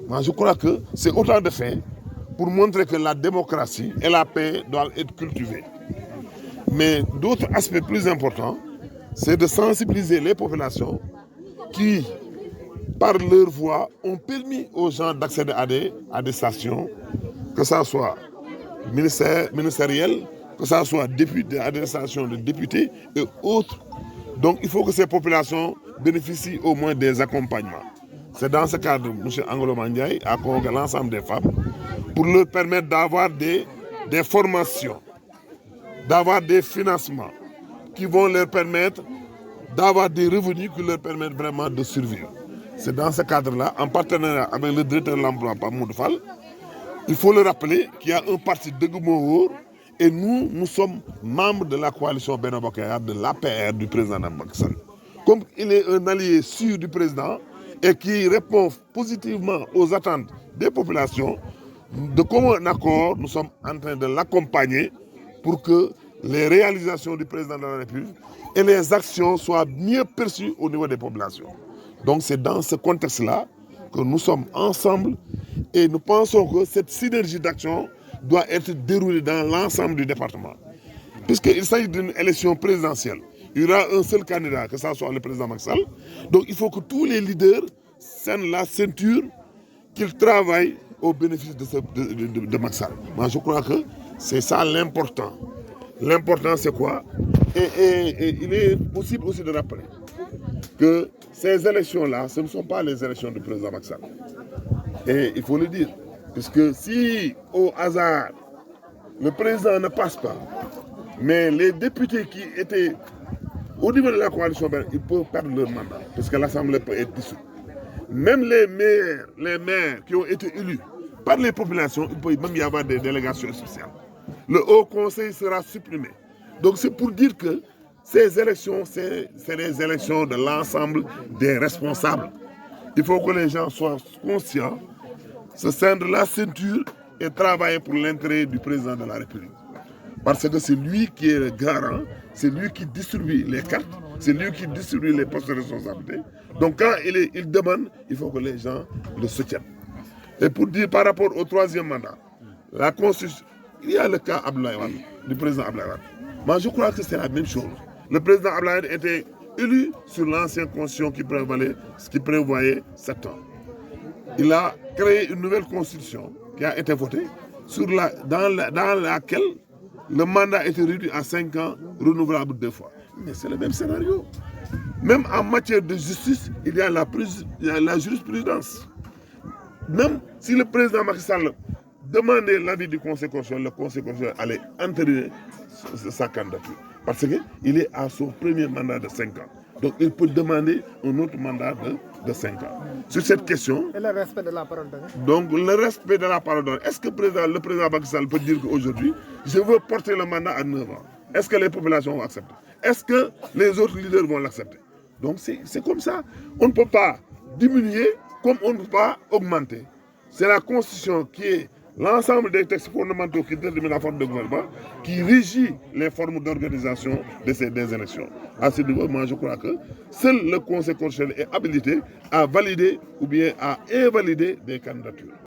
Moi, je crois que c'est autant de faits pour montrer que la démocratie et la paix doivent être cultivées. Mais d'autres aspects plus importants, c'est de sensibiliser les populations qui, par leur voix, ont permis aux gens d'accéder à des stations, que ce soit ministérielles, que ce soit députés, à des stations de députés et autres. Donc il faut que ces populations bénéficient au moins des accompagnements. C'est dans ce cadre que M. Angolo Mandiaye a convoqué l'ensemble des femmes pour leur permettre d'avoir des formations, d'avoir des financements qui vont leur permettre d'avoir des revenus qui leur permettent vraiment de survivre. C'est dans ce cadre-là, en partenariat avec le directeur de l'emploi, Pamoud Fall, il faut le rappeler qu'il y a un parti de Goumour et nous sommes membres de la coalition Benno Bokk Yakaar, de l'APR du président Macky Sall. Comme il est un allié sûr du président et qui répond positivement aux attentes des populations, de commun accord, nous sommes en train de l'accompagner pour que les réalisations du président de la République et les actions soient mieux perçues au niveau des populations. Donc c'est dans ce contexte-là que nous sommes ensemble et nous pensons que cette synergie d'action doit être déroulée dans l'ensemble du département. Puisqu'il s'agit d'une élection présidentielle, il y aura un seul candidat, que ce soit le président Macky Sall. Donc il faut que tous les leaders sènent la ceinture, qu'ils travaillent au bénéfice de Macky Sall. Moi je crois que c'est ça l'important. L'important c'est quoi? Et il est possible aussi de rappeler que ces élections-là, ce ne sont pas les élections du président Macky Sall. Et il faut le dire, puisque si au hasard, le président ne passe pas, mais les députés qui étaient au niveau de la coalition, ils peuvent perdre leur mandat, parce que l'Assemblée peut être dissoute. Même les maires qui ont été élus par les populations, il peut même y avoir des délégations spéciales. Le Haut Conseil sera supprimé. Donc c'est pour dire que ces élections, c'est les élections de l'ensemble des responsables. Il faut que les gens soient conscients, se cendre la ceinture et travailler pour l'intérêt du président de la République. Parce que c'est lui qui est le garant, c'est lui qui distribue les cartes, c'est lui qui distribue les postes de responsabilité. Donc quand il demande, il faut que les gens le soutiennent. Et pour dire par rapport au troisième mandat, la Constitution, il y a le cas du président Abdoulaye Wade. Moi je crois que c'est la même chose. Le président Abdoulaye Wade était élu sur l'ancienne constitution qui prévoyait 7 ans. Il a créé une nouvelle constitution qui a été votée dans laquelle le mandat était réduit à 5 ans, renouvelable 2 fois. Mais c'est le même scénario. Même en matière de justice, il y a la jurisprudence. Même si le président Macky Sall demandait l'avis du Conseil constitutionnel, le Conseil constitutionnel allait entériner sa candidature. Parce qu'il est à son premier mandat de 5 ans. Donc il peut demander un autre mandat de 5 ans. Sur cette question... Et le respect de la parole donnée. Donc le respect de la parole donnée. Est-ce que le président Macky Sall peut dire qu'aujourd'hui, je veux porter le mandat à 9 ans? Est-ce que les populations vont accepter? Est-ce que les autres leaders vont l'accepter? Donc c'est comme ça. On ne peut pas diminuer comme on ne peut pas augmenter. C'est la Constitution qui est l'ensemble des textes fondamentaux qui déterminent la forme de gouvernement, qui régit les formes d'organisation des élections. À ce niveau, moi je crois que seul le Conseil constitutionnel est habilité à valider ou bien à invalider des candidatures.